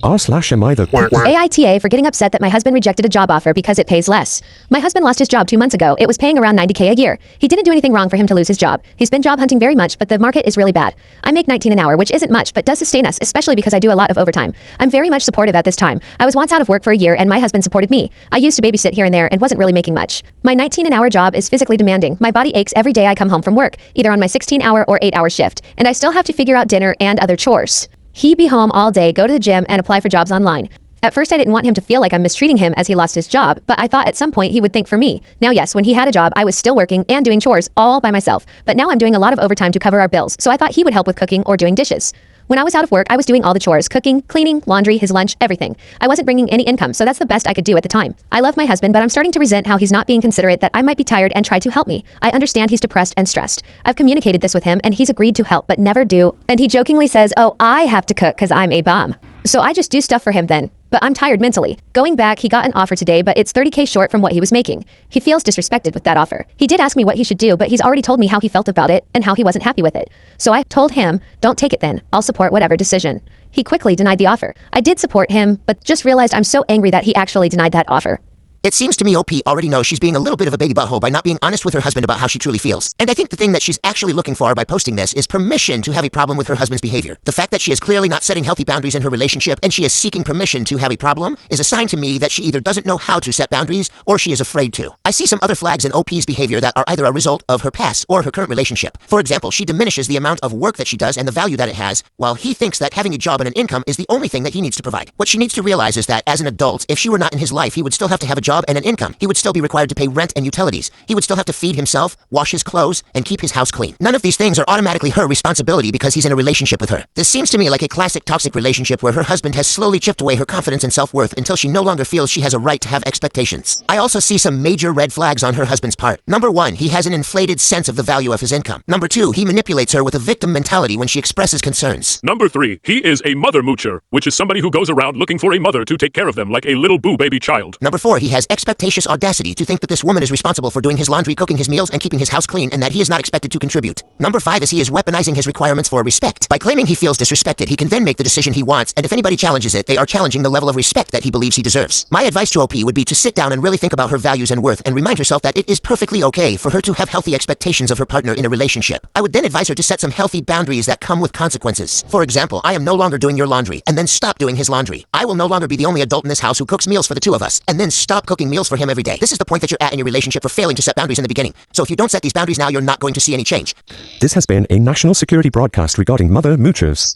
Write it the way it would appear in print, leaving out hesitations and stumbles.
r/am I the AITA for getting upset that my husband rejected a job offer because it pays less. My husband lost his job 2 months ago. It was paying around $90K a year. He didn't do anything wrong for him to lose his job. He's been job hunting very much, but the market is really bad. I make $19 an hour, which isn't much, but does sustain us, especially because I do a lot of overtime. I'm very much supportive at this time. I was once out of work for a year and my husband supported me. I used to babysit here and there and wasn't really making much. My 19 an hour job is physically demanding. My body aches every day I come home from work, either on my 16-hour or 8-hour shift, and I still have to figure out dinner and other chores. He'd be home all day, go to the gym, and apply for jobs online. At first, I didn't want him to feel like I'm mistreating him as he lost his job, but I thought at some point he would think for me. Now, yes, when he had a job, I was still working and doing chores all by myself, but now I'm doing a lot of overtime to cover our bills, so I thought he would help with cooking or doing dishes. When I was out of work, I was doing all the chores, cooking, cleaning, laundry, his lunch, everything. I wasn't bringing any income, so that's the best I could do at the time. I love my husband, but I'm starting to resent how he's not being considerate that I might be tired and try to help me. I understand he's depressed and stressed. I've communicated this with him, and he's agreed to help, but never do. And he jokingly says, "Oh, I have to cook because I'm a bum." So I just do stuff for him then. But I'm tired mentally. Going back, he got an offer today, but it's $30K short from what he was making. He feels disrespected with that offer. He did ask me what he should do, but he's already told me how he felt about it and how he wasn't happy with it. So I told him, don't take it then. I'll support whatever decision. He quickly denied the offer. I did support him, but just realized I'm so angry that he actually denied that offer. It seems to me OP already knows she's being a little bit of a baby butthole by not being honest with her husband about how she truly feels. And I think the thing that she's actually looking for by posting this is permission to have a problem with her husband's behavior. The fact that she is clearly not setting healthy boundaries in her relationship and she is seeking permission to have a problem is a sign to me that she either doesn't know how to set boundaries or she is afraid to. I see some other flags in OP's behavior that are either a result of her past or her current relationship. For example, she diminishes the amount of work that she does and the value that it has, while he thinks that having a job and an income is the only thing that he needs to provide. What she needs to realize is that as an adult, if she were not in his life, he would still have to have a job and an income. He would still be required to pay rent and utilities. He would still have to feed himself, wash his clothes, and keep his house clean. None of these things are automatically her responsibility because he's in a relationship with her. This seems to me like a classic toxic relationship where her husband has slowly chipped away her confidence and self-worth until she no longer feels she has a right to have expectations. I also see some major red flags on her husband's part. Number 1, he has an inflated sense of the value of his income. Number 2, he manipulates her with a victim mentality when she expresses concerns. Number 3, he is a mother moocher, which is somebody who goes around looking for a mother to take care of them like a little boo baby child. Number 4, he has expectatious audacity to think that this woman is responsible for doing his laundry, cooking his meals, and keeping his house clean, and that he is not expected to contribute. Number 5 is he is weaponizing his requirements for respect. By claiming he feels disrespected, he can then make the decision he wants, and if anybody challenges it, they are challenging the level of respect that he believes he deserves. My advice to OP would be to sit down and really think about her values and worth, and remind herself that it is perfectly okay for her to have healthy expectations of her partner in a relationship. I would then advise her to set some healthy boundaries that come with consequences. For example, I am no longer doing your laundry, and then stop doing his laundry. I will no longer be the only adult in this house who cooks meals for the two of us, and then stop cooking meals for him every day. This is the point that you're at in your relationship for failing to set boundaries in the beginning. So if you don't set these boundaries now, you're not going to see any change. This has been a national security broadcast regarding mother moochers.